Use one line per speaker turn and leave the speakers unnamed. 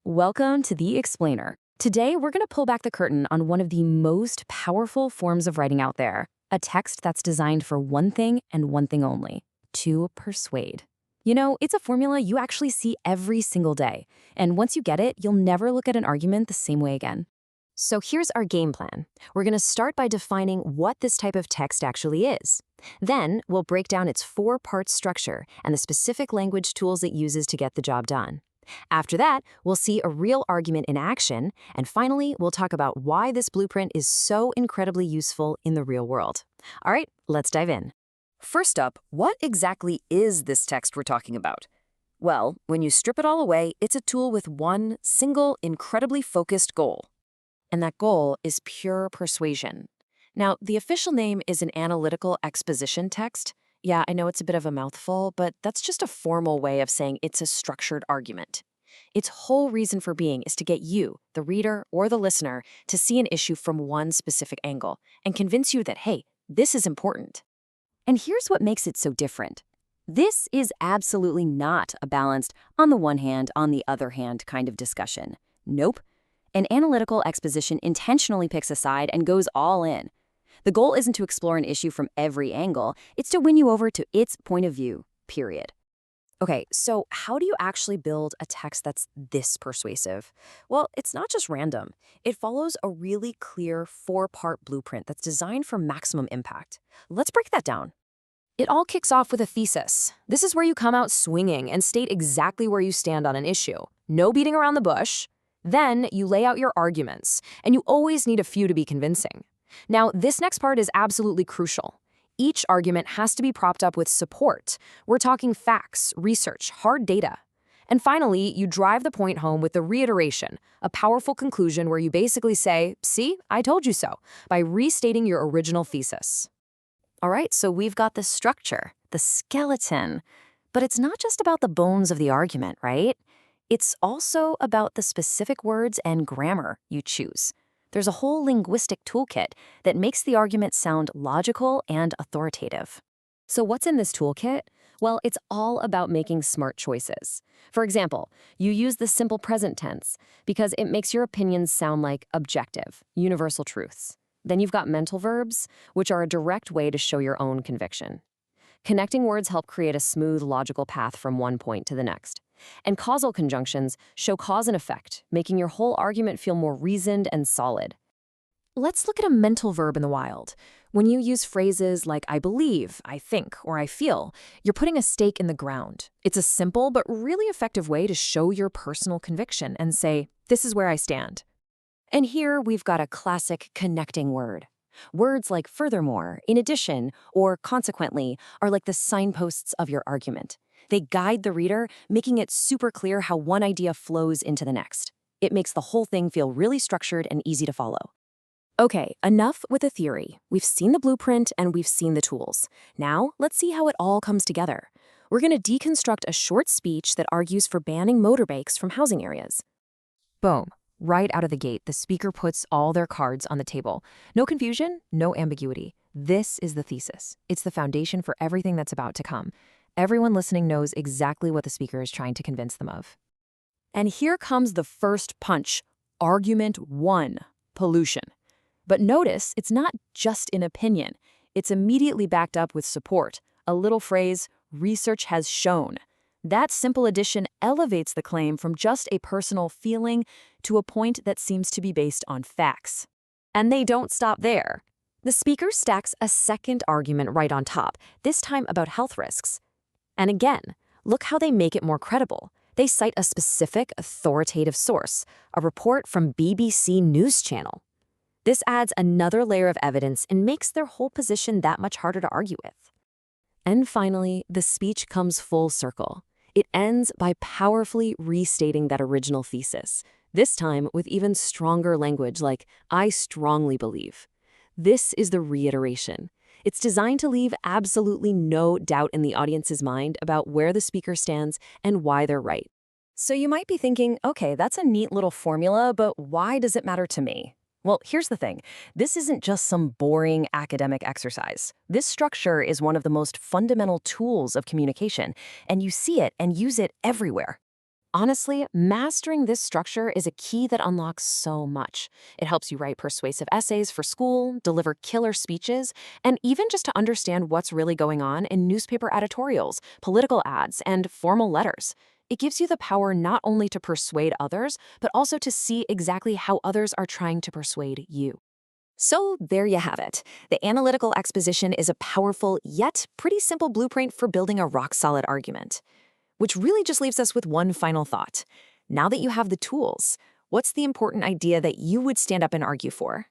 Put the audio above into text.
Welcome to The Explainer. Today, we're going to pull back the curtain on one of the most powerful forms of writing out there, a text that's designed for one thing and one thing only, to persuade. You know, it's a formula you actually see every single day, and once you get it, you'll never look at an argument the same way again. So here's our game plan. We're going to start by defining what this type of text actually is. Then, we'll break down its four-part structure and the specific language tools it uses to get the job done. After that, we'll see a real argument in action, and finally, we'll talk about why this blueprint is so incredibly useful in the real world. All right, let's dive in. First up, what exactly is this text we're talking about? Well, when you strip it all away, it's a tool with one single, incredibly focused goal. And that goal is pure persuasion. Now, the official name is an analytical exposition text. Yeah, I know it's a bit of a mouthful, but that's just a formal way of saying it's a structured argument. Its whole reason for being is to get you, the reader or the listener, to see an issue from one specific angle and convince you that, hey, this is important. And here's what makes it so different. This is absolutely not a balanced, on the one hand, on the other hand kind of discussion. Nope. An analytical exposition intentionally picks a side and goes all in. The goal isn't to explore an issue from every angle, it's to win you over to its point of view, period. Okay, so how do you actually build a text that's this persuasive? Well, it's not just random. It follows a really clear four-part blueprint that's designed for maximum impact. Let's break that down. It all kicks off with a thesis. This is where you come out swinging and state exactly where you stand on an issue. No beating around the bush. Then you lay out your arguments, and you always need a few to be convincing. Now, this next part is absolutely crucial. Each argument has to be propped up with support. We're talking facts, research, hard data. And finally, you drive the point home with the reiteration, a powerful conclusion where you basically say, see, I told you so, by restating your original thesis. All right, so we've got the structure, the skeleton. But it's not just about the bones of the argument, right? It's also about the specific words and grammar you choose. There's a whole linguistic toolkit that makes the argument sound logical and authoritative. So what's in this toolkit? Well, it's all about making smart choices. For example, you use the simple present tense because it makes your opinions sound like objective, universal truths. Then you've got mental verbs, which are a direct way to show your own conviction. Connecting words help create a smooth, logical path from one point to the next. And causal conjunctions show cause and effect, making your whole argument feel more reasoned and solid. Let's look at a mental verb in the wild. When you use phrases like I believe, I think, or I feel, you're putting a stake in the ground. It's a simple but really effective way to show your personal conviction and say, this is where I stand. And here we've got a classic connecting word. Words like furthermore, in addition, or consequently are like the signposts of your argument. They guide the reader, making it super clear how one idea flows into the next. It makes the whole thing feel really structured and easy to follow. Okay, enough with the theory. We've seen the blueprint and we've seen the tools. Now, let's see how it all comes together. We're going to deconstruct a short speech that argues for banning motorbikes from housing areas. Boom. Right out of the gate, the speaker puts all their cards on the table. No confusion, no ambiguity. This is the thesis. It's the foundation for everything that's about to come. Everyone listening knows exactly what the speaker is trying to convince them of. And here comes the first punch. Argument 1, pollution. But notice, it's not just an opinion. It's immediately backed up with support. A little phrase, research has shown. That simple addition elevates the claim from just a personal feeling to a point that seems to be based on facts. And they don't stop there. The speaker stacks a second argument right on top, this time about health risks. And again, look how they make it more credible. They cite a specific authoritative source, a report from BBC News Channel. This adds another layer of evidence and makes their whole position that much harder to argue with. And finally, the speech comes full circle. It ends by powerfully restating that original thesis, this time with even stronger language like, I strongly believe. This is the reiteration. It's designed to leave absolutely no doubt in the audience's mind about where the speaker stands and why they're right. So you might be thinking, okay, that's a neat little formula, but why does it matter to me? Well, here's the thing. This isn't just some boring academic exercise. This structure is one of the most fundamental tools of communication, and you see it and use it everywhere. Honestly, mastering this structure is a key that unlocks so much. It helps you write persuasive essays for school, deliver killer speeches, and even just to understand what's really going on in newspaper editorials, political ads, and formal letters. It gives you the power not only to persuade others, but also to see exactly how others are trying to persuade you. So there you have it. The analytical exposition is a powerful yet pretty simple blueprint for building a rock-solid argument. Which really just leaves us with one final thought. Now that you have the tools, what's the important idea that you would stand up and argue for?